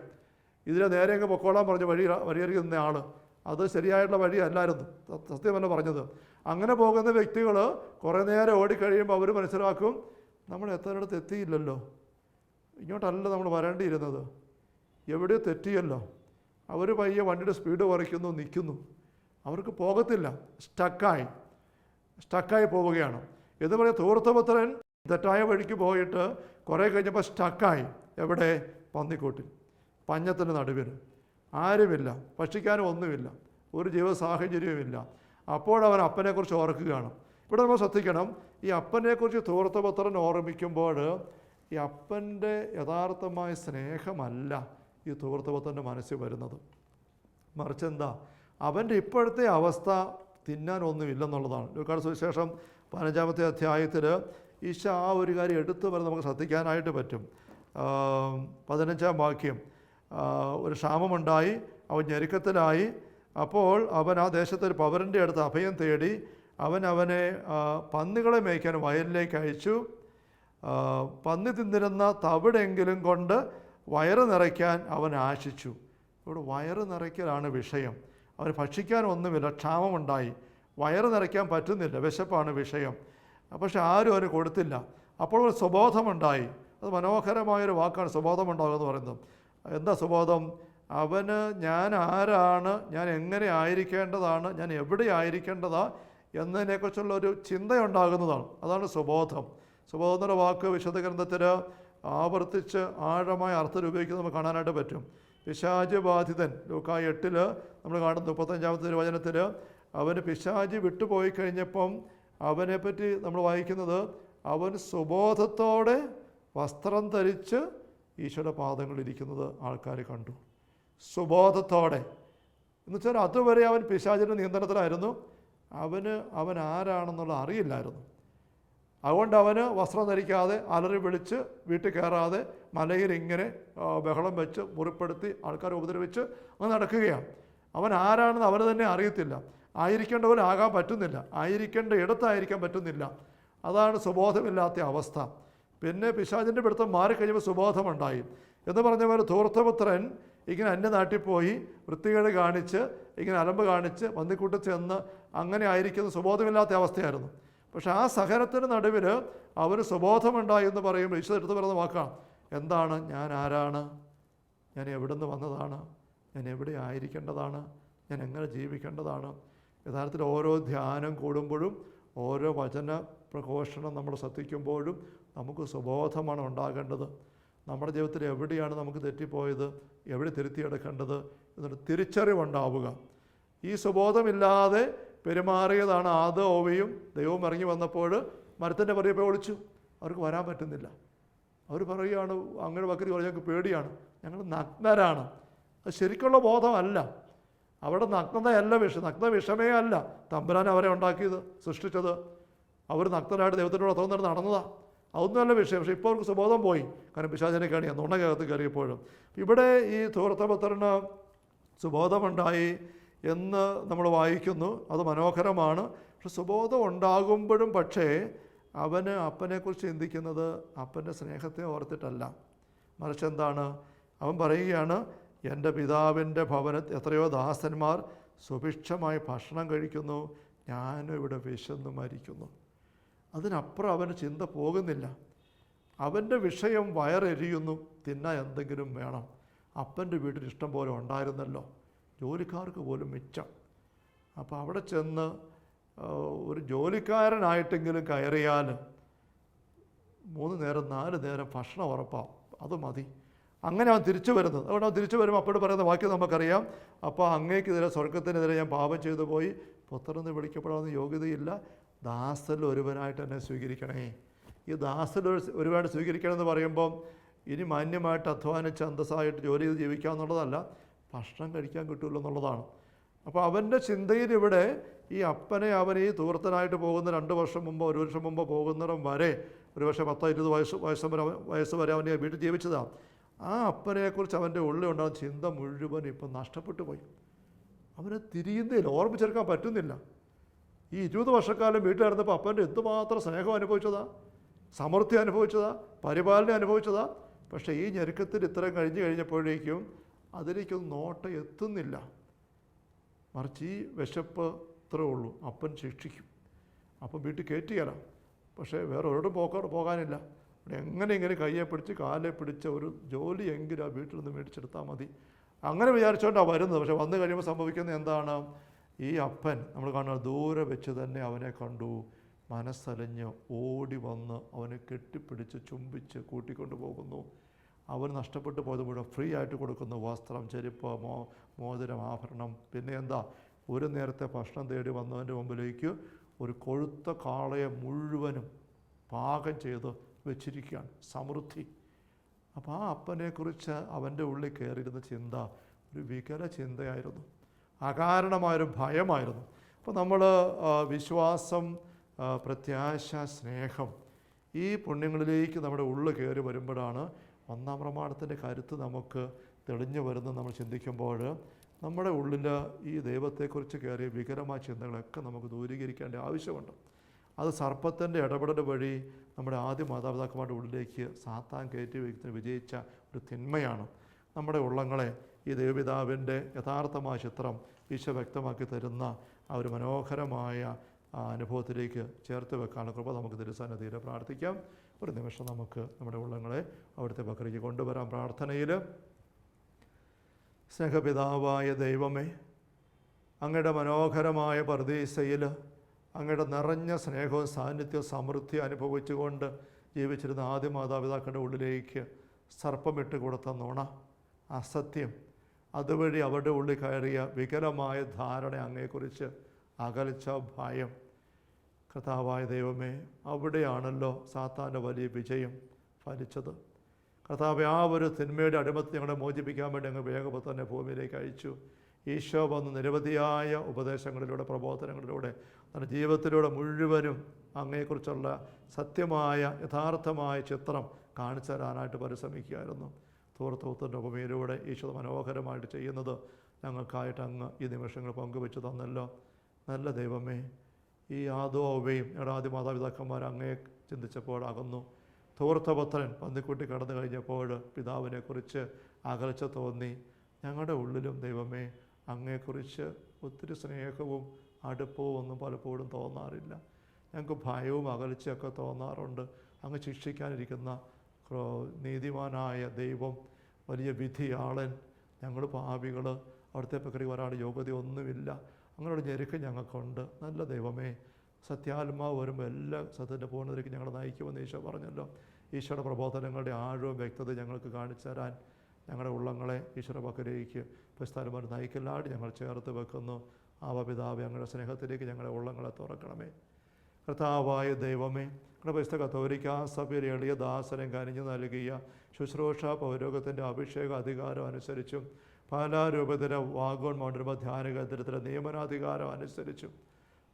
ഇതിലെ നേരെ അങ്ങ് പൊക്കോളാൻ പറഞ്ഞ് വഴിയറിയുന്ന ആൾ, അത് ശരിയായിട്ടുള്ള വഴിയല്ലായിരുന്നു, സത്യമല്ല പറഞ്ഞത്. അങ്ങനെ പോകുന്ന വ്യക്തികൾ കുറേ നേരം ഓടിക്കഴിയുമ്പോൾ അവർ മനസ്സിലാക്കും, നമ്മൾ എത്തേണ്ടടുത്ത് എത്തിയില്ലല്ലോ, ഇങ്ങോട്ടല്ല നമ്മൾ വരേണ്ടിയിരുന്നത്, എവിടെയോ തെറ്റിയല്ലോ. അവർ പയ്യെ വണ്ടിയുടെ സ്പീഡ് കുറയ്ക്കുന്നു, നിൽക്കുന്നു, അവർക്ക് പോകത്തില്ല, സ്റ്റക്കായി പോവുകയാണ്. എന്ന് പറയാം, ധൂർത്തപുത്രൻ തെറ്റായ വഴിക്ക് പോയിട്ട് കുറേ കഴിഞ്ഞപ്പോൾ സ്റ്റക്കായി. എവിടെ? പന്നിക്കൂട്ടിൽ, പഞ്ഞത്തിൻ്റെ നടുവിൽ, ആരുമില്ല, ഭക്ഷിക്കാനും ഒന്നുമില്ല, ഒരു ജീവിത സാഹചര്യവുമില്ല. അപ്പോഴവൻ അപ്പനെക്കുറിച്ച് ഓർക്കുകയാണ്. ഇവിടെ നമ്മൾ ശ്രദ്ധിക്കണം, ഈ അപ്പനെക്കുറിച്ച് ധൂർത്തപുത്രൻ ഓർമ്മിക്കുമ്പോൾ ഈ അപ്പൻ്റെ യഥാർത്ഥമായ സ്നേഹമല്ല ഈ ധൂർത്തപുത്രൻ്റെ മനസ്സിൽ വരുന്നത്. മറിച്ച് എന്താ, അവൻ്റെ ഇപ്പോഴത്തെ അവസ്ഥ തിന്നാനൊന്നുമില്ലെന്നുള്ളതാണ്. ലൂക്കായുടെ സുവിശേഷം 15-ാമത്തെ അധ്യായത്തിൽ ഈശോ ആ ഒരു കാര്യം എടുത്തു വരെ നമുക്ക് ശ്രദ്ധിക്കാനായിട്ട് പറ്റും. 15-ാം വാക്യം, ഒരു ക്ഷാമമുണ്ടായി, അവൻ ഞെരുക്കത്തിലായി. അപ്പോൾ അവൻ ആ ദേശത്തൊരു പൗരൻ്റെ അടുത്ത് അഭയം തേടി. അവനെ പന്നികളെ മേയ്ക്കാൻ വയലിലേക്ക് അയച്ചു. പന്നി തിന്നിരുന്ന തവിടെങ്കിലും കൊണ്ട് വയറ് നിറയ്ക്കാൻ അവൻ ആശിച്ചു. ഇവിടെ വയറ് നിറയ്ക്കലാണ് വിഷയം. അവന് ഭക്ഷിക്കാനൊന്നുമില്ല, ക്ഷാമമുണ്ടായി, വയറ് നിറയ്ക്കാൻ പറ്റുന്നില്ല, വിശപ്പാണ് വിഷയം. പക്ഷെ ആരും അവന് കൊടുത്തില്ല. അപ്പോൾ ഒരു സുബോധമുണ്ടായി. അത് മനോഹരമായൊരു വാക്കാണ് സുബോധമുണ്ടാകുക എന്ന് പറയുന്നത്. എന്താ സുബോധം? അവന് ഞാൻ ആരാണ്, ഞാൻ എങ്ങനെ ആയിരിക്കേണ്ടതാണ്, ഞാൻ എവിടെ ആയിരിക്കേണ്ടതാ എന്നതിനെക്കുറിച്ചുള്ള ഒരു ചിന്തയുണ്ടാകുന്നതാണ്. അതാണ് സുബോധം. സുബോധം എന്നുള്ള വാക്ക് വിശുദ്ധ ഗ്രന്ഥത്തിൽ ആവർത്തിച്ച് ആഴമായ അർത്ഥം ഉപയോഗിക്കുന്നത് നമുക്ക് കാണാനായിട്ട് പറ്റും. പിശാച് ബാധിതൻ ലൂക്കാ 8 നമ്മൾ കാണുന്ന 35-ാമത്തെ തിരുവചനത്തിൽ അവന് പിശാച് വിട്ടുപോയി കഴിഞ്ഞപ്പം അവനെപ്പറ്റി നമ്മൾ വായിക്കുന്നത് അവൻ സുബോധത്തോടെ വസ്ത്രം ധരിച്ച് ഈശോയുടെ പാദങ്ങളിലിരിക്കുന്നത് ആൾക്കാർ കണ്ടു. സുബോധത്തോടെ എന്ന് വെച്ചാൽ അതുവരെ അവൻ പിശാചിൻ്റെ നിയന്ത്രണത്തിലായിരുന്നു. അവൻ ആരാണെന്നുള്ള അറിയില്ലായിരുന്നു. അതുകൊണ്ട് അവന് വസ്ത്രം ധരിക്കാതെ അലറി വിളിച്ച് വീട്ടിൽ കയറാതെ മലയിൽ ഇങ്ങനെ ബഹളം വെച്ച് മുറിപ്പെടുത്തി ആൾക്കാരെ ഉപദ്രവിച്ച് അങ്ങ് നടക്കുകയാണ്. അവൻ ആരാണെന്ന് അവന് തന്നെ അറിയത്തില്ല. ആയിരിക്കേണ്ട പോലെ ആകാൻ പറ്റുന്നില്ല, ആയിരിക്കേണ്ട ഇടത്തായിരിക്കാൻ പറ്റുന്നില്ല. അതാണ് സുബോധമില്ലാത്ത അവസ്ഥ. പിന്നെ പിശാചിൻ്റെ പിടുത്തം മാറിക്കഴിയുമ്പോൾ സുബോധമുണ്ടായി എന്ന് പറഞ്ഞ പോലെ ധൂർത്തപുത്രൻ ഇങ്ങനെ അന്യനാട്ടിൽ പോയി വൃത്തികേട് കാണിച്ച് ഇങ്ങനെ അലമ്പ് കാണിച്ച് പന്നിക്കൂട്ടത്തിൽ ചെന്ന് അങ്ങനെ ആയിരിക്കുന്ന സുബോധമില്ലാത്ത അവസ്ഥയായിരുന്നു. പക്ഷെ ആ സഹനത്തിന് നടുവിൽ അവന് സുബോധമുണ്ടായി എന്ന് പറയുമ്പോൾ ഈശോ എടുത്ത് പറയുന്ന വാക്കാണ്, എന്താണ് ഞാൻ ആരാണ്, ഞാൻ എവിടെ നിന്ന് വന്നതാണ്, ഞാൻ എവിടെ ആയിരിക്കേണ്ടതാണ്, ഞാൻ എങ്ങനെ ജീവിക്കേണ്ടതാണ്. യഥാർത്ഥത്തിൽ ഓരോ ധ്യാനം കൂടുമ്പോഴും ഓരോ വചന പ്രഘോഷണം നമ്മൾ ശ്രദ്ധിക്കുമ്പോഴും നമുക്ക് സുബോധമാണ് ഉണ്ടാകേണ്ടത്. നമ്മുടെ ജീവിതത്തിൽ എവിടെയാണ് നമുക്ക് തെറ്റിപ്പോയത്, എവിടെ തിരുത്തിയെടുക്കേണ്ടത് എന്നൊരു തിരിച്ചറിവുണ്ടാവുക. ഈ സുബോധമില്ലാതെ പെരുമാറിയതാണ് ആദവും ഹവ്വയും. ദൈവം ഇറങ്ങി വന്നപ്പോൾ മരത്തിൻ്റെ പുറകെ പോയി ഒളിച്ചു. അവർക്ക് വരാൻ പറ്റുന്നില്ല. അവർ പറയുകയാണ്, അങ്ങനെ വക്കരി പറഞ്ഞാൽ ഞങ്ങൾക്ക് പേടിയാണ്, ഞങ്ങൾ നഗ്നരാണ്. അത് ശരിക്കുള്ള ബോധമല്ല. അവിടെ നഗ്നതയല്ല വിഷം, നഗ്ന വിഷമേ അല്ല. തമ്പുരാൻ അവരെ ഉണ്ടാക്കിയത്, സൃഷ്ടിച്ചത്. അവർ നഗ്നരായിട്ട് ദൈവത്തിനോട് അത്ര നേരം നടന്നതാണ്. അതൊന്നുമല്ല വിഷയം. പക്ഷേ ഇപ്പോൾ അവർക്ക് സുബോധം പോയി. കാരണം പിശാചിനെ കാണിയാൽ നുണകകത്ത് കയറിയപ്പോഴും. ഇവിടെ ഈ ധൂർത്തപുത്രന് സുബോധമുണ്ടായി എന്ന് നമ്മൾ വായിക്കുന്നു. അത് മനോഹരമാണ്. പക്ഷെ സുബോധം ഉണ്ടാകുമ്പോഴും പക്ഷേ അവന് അപ്പനെക്കുറിച്ച് ചിന്തിക്കുന്നത് അപ്പൻ്റെ സ്നേഹത്തെ ഓർത്തിട്ടല്ല. മറിച്ച് എന്താണ്, അവൻ പറയുകയാണ്, എൻ്റെ പിതാവിൻ്റെ ഭവനത്തിൽ എത്രയോ ദാസന്മാർ സുഭിക്ഷമായി ഭക്ഷണം കഴിക്കുന്നു, ഞാനും ഇവിടെ വിശന്ന് മരിക്കുന്നു. അതിനപ്പുറം അവന് ചിന്ത പോകുന്നില്ല. അവൻ്റെ വിഷയം വയറെരിയുന്നു, തിന്നാൻ എന്തെങ്കിലും വേണം. അപ്പൻ്റെ വീട്ടിൽ ഇഷ്ടം പോലെ ഉണ്ടായിരുന്നല്ലോ, ജോലിക്കാർക്ക് പോലും മിച്ചം. അപ്പോൾ അവിടെ ചെന്ന് ഒരു ജോലിക്കാരനായിട്ടെങ്കിലും കയറിയാൽ 3 നേരം 4 നേരം ഭക്ഷണം ഉറപ്പാണ്, അത് മതി. അങ്ങനെ അവൻ തിരിച്ചു വരുന്നത്. അതുകൊണ്ട് അവൻ തിരിച്ചു വരുമ്പോൾ അപ്പോഴും പറയുന്ന വാക്യം നമുക്കറിയാം, അപ്പോൾ അങ്ങേക്കെതിരെ സ്വർഗത്തിനെതിരെ ഞാൻ പാപം ചെയ്തു പോയി, പുത്രനെന്ന് വിളിക്കപ്പെടാവുന്ന യോഗ്യതയില്ല, ദാസരിൽ ഒരുവനായിട്ട് എന്നെ സ്വീകരിക്കണേ. ഈ ദാസരിൽ ഒരുവനായിട്ട് സ്വീകരിക്കണമെന്ന് പറയുമ്പം ഇനി മാന്യമായിട്ട് അധ്വാനിച്ച് അന്തസ്സായിട്ട് ജോലി ചെയ്ത് ജീവിക്കാമെന്നുള്ളതല്ല, ഭക്ഷണം കഴിക്കാൻ കിട്ടുമല്ലോ എന്നുള്ളതാണ്. അപ്പോൾ അവൻ്റെ ചിന്തയിൽ ഇവിടെ ഈ അപ്പനെ അവൻ ഈ ധൂർത്തനായിട്ട് പോകുന്ന 2 വർഷം മുമ്പോ 1 വർഷം മുമ്പോ പോകുന്നിടം വരെ, ഒരു പക്ഷേ 10-20 വയസ്സ് വരെ അവൻ്റെ വീട്ടിൽ ജീവിച്ചതാണ്. ആ അപ്പനെക്കുറിച്ച് അവൻ്റെ ഉള്ളിലുണ്ടാകുന്ന ചിന്ത മുഴുവൻ ഇപ്പം നഷ്ടപ്പെട്ടു പോയി. അവനെ തിരിയുന്നില്ല, ഓർമ്മിച്ചെടുക്കാൻ പറ്റുന്നില്ല. ഈ 20 വർഷക്കാലം വീട്ടിലിരുന്നപ്പോൾ അപ്പൻ്റെ എന്തുമാത്രം സ്നേഹം അനുഭവിച്ചതാ, സമൃദ്ധി അനുഭവിച്ചതാ, പരിപാലനം അനുഭവിച്ചതാ. പക്ഷേ ഈ ഞെരുക്കത്തിൽ ഇത്രയും കഴിഞ്ഞപ്പോഴേക്കും അതിലേക്കൊന്നും നോട്ടം എത്തുന്നില്ല. മറിച്ച് ഈ വിശപ്പ് ഇത്രേ ഉള്ളൂ, അപ്പൻ ശിക്ഷിക്കും, അപ്പം വീട്ടിൽ കയറ്റിയല്ല. പക്ഷേ വേറെ ഒരിടം പോകാനില്ല. എങ്ങനെ ഇങ്ങനെ കയ്യെ പിടിച്ച് കാലെ പിടിച്ച ഒരു ജോലി എങ്കിലും ആ വീട്ടിൽ നിന്ന് മേടിച്ചെടുത്താൽ മതി, അങ്ങനെ വിചാരിച്ചുകൊണ്ടാണ് വരുന്നത്. പക്ഷെ വന്നു കഴിയുമ്പോൾ സംഭവിക്കുന്നത് എന്താണ്, ഈ അപ്പൻ നമ്മൾ കാണുന്നത് ദൂരെ വെച്ച് തന്നെ അവനെ കണ്ടു, മനസ്സലിഞ്ഞ് ഓടി വന്ന് അവനെ കെട്ടിപ്പിടിച്ച് ചുംബിച്ച് കൂട്ടിക്കൊണ്ടു പോകുന്നു. അവൻ നഷ്ടപ്പെട്ടു പോയത് മുഴുവൻ ഫ്രീ ആയിട്ട് കൊടുക്കുന്നു. വസ്ത്രം, ചെരുപ്പ്, മോതിരം, ആഭരണം. പിന്നെ എന്താ, ഒരു നേരത്തെ ഭക്ഷണം തേടി വന്നവൻ്റെ മുമ്പിലേക്ക് ഒരു കൊഴുത്ത കാളയെ മുഴുവനും പാകം ചെയ്ത് വെച്ചിരിക്കുകയാണ്, സമൃദ്ധി. അപ്പോൾ ആ അപ്പനെക്കുറിച്ച് അവൻ്റെ ഉള്ളിൽ കയറിയിരുന്ന ചിന്ത ഒരു വികല ചിന്തയായിരുന്നു, അകാരണമായൊരു ഭയമായിരുന്നു. അപ്പോൾ നമ്മൾ വിശ്വാസം, പ്രത്യാശ, സ്നേഹം, ഈ പുണ്യങ്ങളിലേക്ക് നമ്മുടെ ഉള്ളിൽ കയറി വരുമ്പോഴാണ് 1-ാം പ്രമാണത്തിൻ്റെ കരുത്ത് നമുക്ക് തെളിഞ്ഞു വരുന്നത്. നമ്മൾ ചിന്തിക്കുമ്പോൾ നമ്മുടെ ഉള്ളിൽ ഈ ദൈവത്തെക്കുറിച്ച് കയറിയ വികലമായ ചിന്തകളൊക്കെ നമുക്ക് ദൂരീകരിക്കേണ്ട ആവശ്യമുണ്ട്. അത് സർപ്പത്തിൻ്റെ ഇടപെടൽ വഴി നമ്മുടെ ആദ്യ മാതാപിതാക്കന്മാരുടെ ഉള്ളിലേക്ക് സാത്താൻ കയറ്റി വയ്ക്കുന്ന വിജയിച്ച ഒരു തിന്മയാണ്. നമ്മുടെ ഉള്ളങ്ങളെ ഈ ദൈവപിതാവിൻ്റെ യഥാർത്ഥമായ ചിത്രം ഈശോ വ്യക്തമാക്കി തരുന്ന ആ ഒരു മനോഹരമായ അനുഭവത്തിലേക്ക് ചേർത്ത് വെക്കാനുള്ള കൃപ നമുക്ക് തിരുസന്നിധിയിൽ പ്രാർത്ഥിക്കാം. ഒരു നിമിഷം നമുക്ക് നമ്മുടെ ഉള്ളങ്ങളെ അവിടുത്തെ പക്കലേക്ക് കൊണ്ടുവരാം പ്രാർത്ഥനയിൽ. സ്നേഹപിതാവായ ദൈവമേ, അങ്ങയുടെ മനോഹരമായ പർദീസയിൽ അങ്ങയുടെ നിറഞ്ഞ സ്നേഹവും സാന്നിധ്യവും സമൃദ്ധിയും അനുഭവിച്ചുകൊണ്ട് ജീവിച്ചിരുന്ന ആദ്യ മാതാപിതാക്കളുടെ ഉള്ളിലേക്ക് സർപ്പമിട്ട് കൊടുത്ത നുണ, അസത്യം, അതുവഴി അവരുടെ ഉള്ളിൽ കയറിയ വികലമായ ധാരണ, അങ്ങയെക്കുറിച്ച് അകൽച്ച, ഭയം. കർത്താവായ ദൈവമേ, അവിടെയാണല്ലോ സാത്താൻ്റെ വലിയ വിജയം ഫലിച്ചത്. കർത്താവെ, ആ ഒരു തിന്മയുടെ അടിമത്തെ ഞങ്ങളെ മോചിപ്പിക്കാൻ വേണ്ടി അങ്ങ് വേഗം തന്നെ ഭൂമിയിലേക്ക് അയച്ചു. ഈശോ വന്ന് നിരവധിയായ ഉപദേശങ്ങളിലൂടെ, പ്രബോധനങ്ങളിലൂടെ, നമ്മുടെ ജീവിതത്തിലൂടെ മുഴുവനും അങ്ങയെക്കുറിച്ചുള്ള സത്യമായ യഥാർത്ഥമായ ചിത്രം കാണിച്ചു തരാനായിട്ട് പരിശ്രമിക്കുകയായിരുന്നു. തൂർത്തൂത്തിൻ്റെ ഉപമയിലൂടെ ഈശോ മനോഹരമായിട്ട് ചെയ്യുന്നത് ഞങ്ങൾക്കായിട്ട് അങ്ങ് ഈ നിമിഷങ്ങൾ പങ്കുവെച്ച് തന്നല്ലോ. നല്ല ദൈവമേ, ഈ ആദോവയും ഞങ്ങളുടെ ആദ്യ മാതാപിതാക്കന്മാർ അങ്ങയെ ചിന്തിച്ചപ്പോഴാകുന്നു. ധൂർത്തപുത്രൻ പന്നിക്കുട്ടി കടന്നു കഴിഞ്ഞപ്പോൾ പിതാവിനെക്കുറിച്ച് അകൽച്ച തോന്നി. ഞങ്ങളുടെ ഉള്ളിലും ദൈവമേ അങ്ങയെക്കുറിച്ച് ഒത്തിരി സ്നേഹവും അടുപ്പവും ഒന്നും പലപ്പോഴും തോന്നാറില്ല. ഞങ്ങൾക്ക് ഭയവും അകൽച്ചയൊക്കെ തോന്നാറുണ്ട്. അങ്ങ് ശിക്ഷിക്കാനിരിക്കുന്ന നീതിമാനായ ദൈവം, വലിയ വിധിയാളൻ, ഞങ്ങൾ പാപികൾ, അവിടുത്തെ പക്കൽ വരാൻ യോഗ്യതയൊന്നുമില്ല. അങ്ങനെയുള്ള ഞെരുക്കം ഞങ്ങൾക്കുണ്ട്. നല്ല ദൈവമേ, സത്യാത്മാവ് വരുമ്പോൾ എല്ലാ സത്യത്തിൻ്റെ പൂർണ്ണതയ്ക്ക് ഞങ്ങൾ നയിക്കുമെന്ന് ഈശോ പറഞ്ഞല്ലോ. ഈശോയുടെ പ്രബോധനങ്ങളുടെ ആഴവും വ്യക്തത ഞങ്ങൾക്ക് കാണിച്ചു തരാൻ ഞങ്ങളുടെ ഉള്ളങ്ങളെ ഈശോയുടെ പക്കലേക്ക് പ്രസ്ഥാനമാർ നയിക്കലായിട്ട് ഞങ്ങൾ ചേർത്ത് വെക്കുന്നു. ആവപിതാവെ, ഞങ്ങളുടെ സ്നേഹത്തിലേക്ക് ഞങ്ങളുടെ ഉള്ളങ്ങളെ തുറക്കണമേ. കർത്താവായ ദൈവമേ, ഞങ്ങളുടെ പരിശുദ്ധ കത്തോലിക്കാ സഭയിൽ എളിയ ദാസനം കനിഞ്ഞു നൽകിയ ശുശ്രൂഷ പൗരോഗത്തിൻ്റെ അഭിഷേക അധികാരം അനുസരിച്ചും പാലാരൂപതര വാഗോൺ മൗണ്ടർമ ധ്യാന കേന്ദ്രത്തിലെ നിയമനാധികാരം അനുസരിച്ചും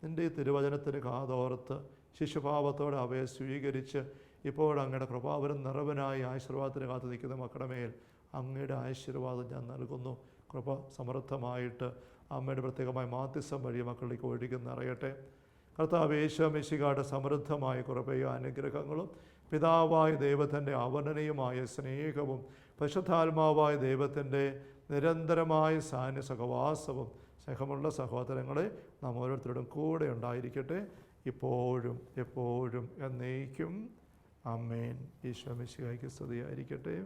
നിൻ്റെ ഈ തിരുവചനത്തിന് കാതോർത്ത് ശിശുഭാവത്തോടെ അവയെ സ്വീകരിച്ച് ഇപ്പോൾ അങ്ങയുടെ കൃപാവരം നിറവനായി ആശീർവാദത്തിന് കാത്തു നിൽക്കുന്ന മക്കളുടെ മേൽ അങ്ങയുടെ ആശീർവാദം ഞാൻ നൽകുന്നു. കൃപ സമൃദ്ധമായിട്ട് അമ്മയുടെ പ്രത്യേകമായ മാധ്യസ്ഥം വഴി മക്കളിലേക്ക് ഒഴുകി നിറയട്ടെ. കർത്താവ് യേശു മിശിഹായുടെ സമൃദ്ധമായ കൃപയും അനുഗ്രഹങ്ങളും പിതാവായ ദൈവത്തിൻ്റെ അവർണ്ണനീയമായ സ്നേഹവും പരിശുദ്ധാത്മാവായ ദൈവത്തിൻ്റെ നിരന്തരമായ സാന്നിധ്യ സഹവാസവും സ്നേഹമുള്ള സഹോദരങ്ങളെ നാം ഓരോരുത്തരോടും കൂടെ ഉണ്ടായിരിക്കട്ടെ, ഇപ്പോഴും എപ്പോഴും എന്നേക്കും. ആമേൻ. ഈശോ മിശിഹായ്ക്ക് സ്തുതിയായിരിക്കട്ടെ.